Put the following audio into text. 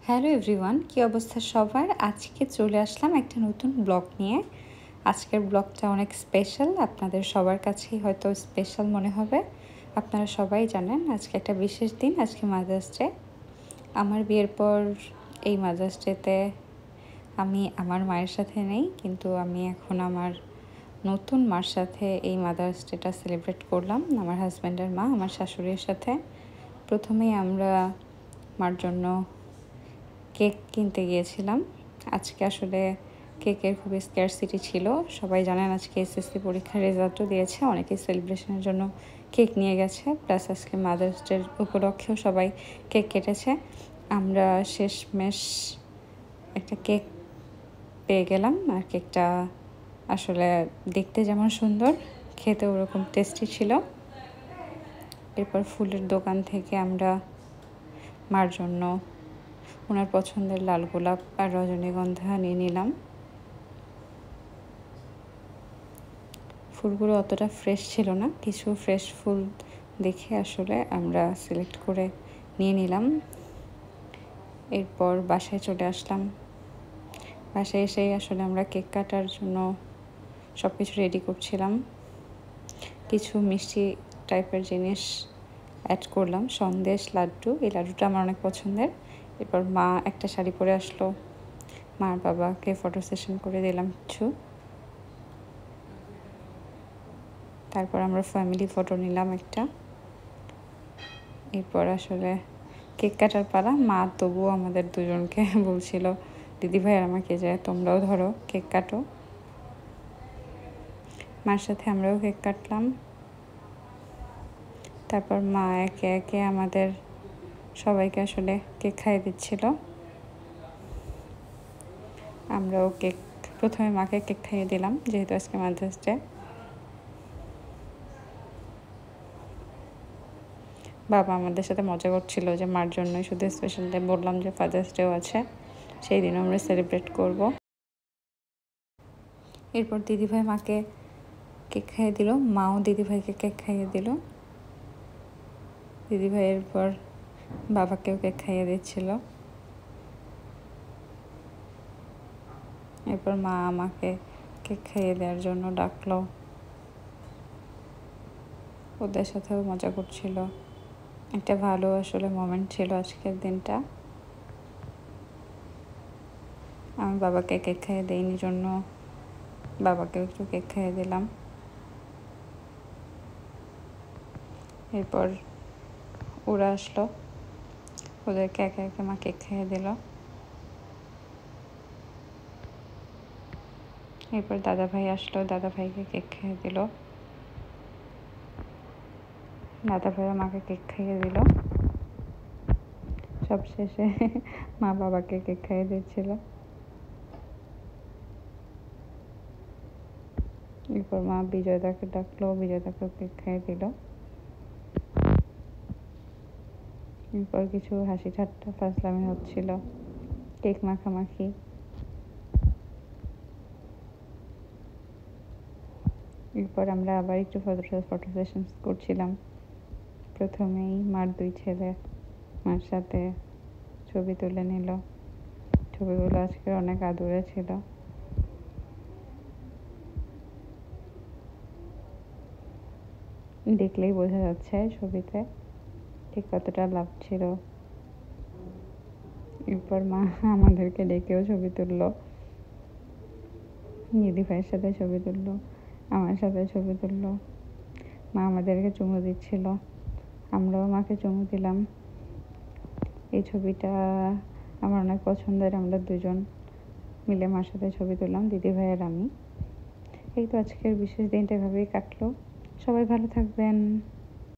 Hello everyone, কী অবস্থা সবার? আজকে চলে আসলাম একটা নতুন ব্লগ নিয়ে। আজকের ব্লগটা অনেক স্পেশাল, আপনাদের সবার কাছেই হয়তো স্পেশাল মনে হবে। আপনারা সবাই জানেন আজকে একটা বিশেষ দিন, আজকে মাদার্স ডে। আমার বিয়ের পর এই মাদার্স ডেতে আমি আমার মায়ের সাথে নেই, কিন্তু আমি এখন আমার নতুন মার সাথে এই মাদার্স ডেটা সেলিব্রেট করলাম, আমার হাজব্যান্ডের মা, আমার শাশুড়ির সাথে। প্রথমেই আমরা মার জন্য কেক কিনতে গিয়েছিলাম। আজকে আসলে কেকের খুবই স্ক্যারসিটি ছিল। সবাই জানেন আজকে এসএসসি পরীক্ষার রেজাল্টও দিয়েছে, অনেকেই সেলিব্রেশনের জন্য কেক নিয়ে গেছে। প্লাস আজকে মাদার্স ডের উপলক্ষেও সবাই কেক কেটেছে। আমরা শেষমেশ একটা কেক পেয়ে গেলাম, আর কেকটা আসলে দেখতে যেমন সুন্দর, খেতে ওরকম টেস্টি ছিল। এরপর ফুলের দোকান থেকে আমরা মার জন্য ওনার পছন্দের লাল গোলাপ আর রজনীগন্ধা নিয়ে নিলাম। ফুলগুলো অতটা ফ্রেশ ছিল না, কিছু ফ্রেশ ফুল দেখে আসলে আমরা সিলেক্ট করে নিয়ে নিলাম। এরপর বাসায় চলে আসলাম। বাসায় এসেই আসলে আমরা কেক কাটার জন্য সব কিছু রেডি করছিলাম। কিছু মিষ্টি টাইপের জিনিস অ্যাড করলাম, সন্দেশ, লাড্ডু। এই লাড্ডুটা আমার অনেক পছন্দের। এরপর মা একটা শাড়ি পরে আসলো, মার বাবাকে ফটো সেশন করে দিলাম কিছু। তারপর আমরা ফ্যামিলি ফটো নিলাম একটা। এরপর আসলে কেক কাটার পালা। মা তবুও আমাদের দুজনকে বলছিল, দিদিভাই আর আমাকে, যে তোমরাও ধরো কেক কাটো। মার সাথে আমরাও কেক কাটলাম। তারপর মা একে একে আমাদের সবাইকে আসলে কেক খাইয়ে দিচ্ছিল। আমরাও কেক, প্রথমে মাকে কেক খাইয়ে দিলাম যেহেতু আজকে মাদার্স ডে। বাবা আমাদের সাথে মজা করছিল যে মার জন্যই শুধু স্পেশাল ডে, বললাম যে ফাদার্স ডেও আছে, সেই দিনও আমরা সেলিব্রেট করব। এরপর দিদিভাই মাকে কেক খাইয়ে দিল, মাও দিদিভাইকে কেক খাইয়ে দিল। দিদিভাই এরপর বাবাকেও কেক খাইয়ে দিচ্ছিল। এরপর মা আমাকে কেক খাইয়ে দেওয়ার জন্য ডাকলো, ওদের সাথেও মজা করছিল। একটা ভালো আসলে মোমেন্ট ছিল আজকের দিনটা। আমি বাবাকে কেক খাইয়ে দেইনি জন্য বাবাকেও একটু কেক খাইয়ে দিলাম। এরপর ওরা আসলো, ওদেরকে একে একে মা কেক খাইয়ে দিল। এরপর দাদা ভাই আসলো, দাদা ভাইকে কেক খাইয়ে দিল। দাদা ভাইও মাকে কেক খাইয়ে দিল। সব শেষে মা বাবাকে কেক খাইয়ে দিচ্ছিল। এরপর মা বিজয়দাকে ডাকলো, বিজয়দাকেও কেক খাইয়ে দিল। এরপর কিছু হাসি ঠাট্টা ফাজলামি হচ্ছিল, কেক মাখামাখি। এরপর আমরা আবার একটু ফটো সেশন করছিলাম। প্রথমেই মার দুই ছেলে মার সাথে ছবি তুলে নিল। ছবিগুলো আজকে অনেক আদুরে ছিল। দেখলেই বোঝা যাচ্ছে ছবিতে ঠিক কতটা লাভ ছিল। এরপর মা আমাদেরকে ডেকেও ছবি তুললো, দিদি ভাইয়ের সাথে ছবি তুললো, আমার সাথে ছবি তুললো। মা আমাদেরকে চুমু দিচ্ছিল, আমরাও মাকে চুমু দিলাম। এই ছবিটা আমার অনেক পছন্দের। আমরা দুজন মিলে মার সাথে ছবি তুললাম, দিদি ভাই আর আমি। এই তো আজকের বিশেষ দিনটা এভাবেই কাটলো। সবাই ভালো থাকবেন।